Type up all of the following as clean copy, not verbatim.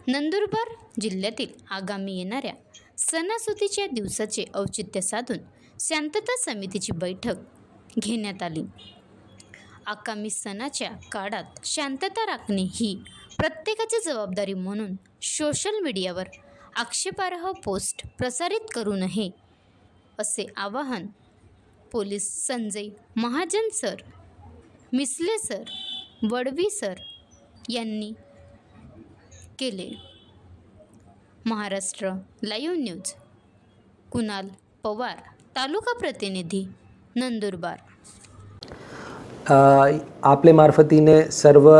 नंदुरबार जिल्ह्यातील आगामी येणाऱ्या सणासुदीच्या दिवसाचे औचित्य साधून शांतता समितीची बैठक घेण्यात आली। आगामी सणाच्या काळात शांतता राखणे ही प्रत्येकाची जबाबदारी म्हणून सोशल मीडियावर आक्षेपार्ह पोस्ट प्रसारित करू नये असे आवाहन पोलीस संजय महाजन सर, मिसले सर, वडवी सर यांनी केले। महाराष्ट्र लाईव्ह न्यूज, कुणाल पवार, तालुका प्रतिनिधी, नंदुरबार। आपल्या मार्फतीने सर्व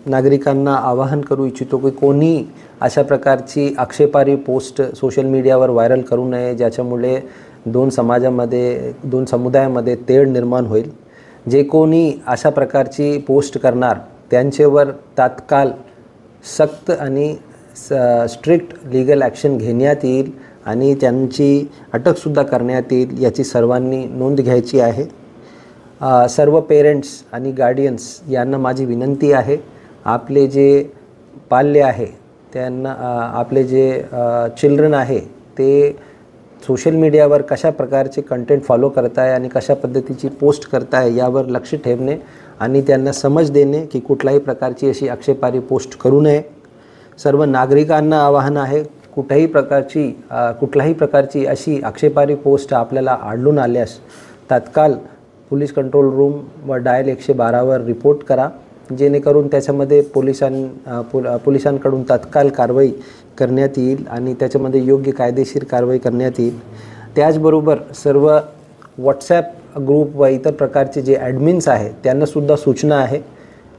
नागरिकांना आवाहन करू इच्छितो की कोणी अशा प्रकारची आक्षेपार्ह पोस्ट सोशल मीडियावर व्हायरल करू नये, ज्याच्यामुळे दोन समुदायामध्ये तेढ निर्माण होईल। जे कोणी अशा प्रकारची पोस्ट करणार त्यांच्यावर तात्काळ सक्त आणि स्ट्रिक्ट लीगल ॲक्शन घेण्यात येईल आणि त्यांची अटकसुद्धा करण्यात येईल, याची सर्वांनी नोंद घ्यायची आहे। सर्व पेरेंट्स आणि गार्डियन्स यांना माझी विनंती आहे, आपले जे पाल्य आहे त्यांना, आपले जे चिल्ड्रन आहे ते सोशल मीडियावर कशा प्रकारचे कंटेंट फॉलो करताय आणि कशा पद्धतीची पोस्ट करताय यावर लक्ष ठेवणे आणि त्यांना समज देणे की कुठल्याही प्रकारची अशी आक्षेपार्ह पोस्ट करू नये। सर्व नागरिकांना आवाहन आहे, कुठल्याही प्रकारची अशी आक्षेपार्ह पोस्ट आपल्याला आढळून आल्यास तात्काळ पोलीस कंट्रोल रूम व डायल 112 वर रिपोर्ट करा, जेणेकरून त्याच्यामध्ये पोलिसांकडून तात्काळ कारवाई करण्यात येईल आणि त्याच्यामध्ये योग्य कायदेशीर कारवाई करण्यात येईल। त्याचबरोबर सर्व व्हॉट्सॲप ग्रुप व इतर प्रकारचे जे ॲडमिन्स आहेत त्यांनासुद्धा सूचना आहे,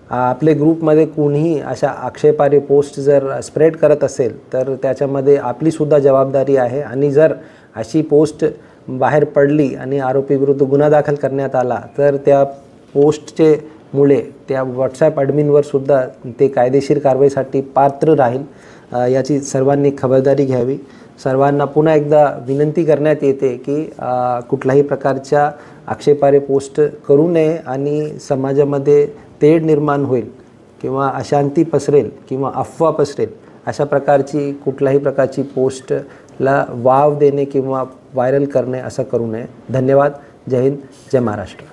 आपले ग्रुपमध्ये कोणीही अशा आक्षेपार्ह पोस्ट जर स्प्रेड करत असेल तर त्याच्यामध्ये आपलीसुद्धा जबाबदारी आहे आणि जर अशी पोस्ट बाहेर पडली आणि आरोपीविरुद्ध गुन्हा दाखल करण्यात आला तर त्या पोस्टचे मुळे त्या व्हॉट्सॲप ॲडमिनवर सुद्धा ते कायदेशीर कारवाईसाठी पात्र राहील, याची सर्वांनी खबरदारी घ्यावी। सर्वांना पुन्हा एकदा विनंती करण्यात येते की कुठल्याही प्रकारच्या आक्षेपार्ह पोस्ट करू नये आणि समाजामध्ये तेढ निर्माण होईल किंवा अशांती पसरेल किंवा अफवा पसरेल अशा प्रकारची कुठल्याही प्रकारची पोस्टला वाव देणे किंवा व्हायरल करणे असं करू नये। धन्यवाद। जय हिंद, जय महाराष्ट्र।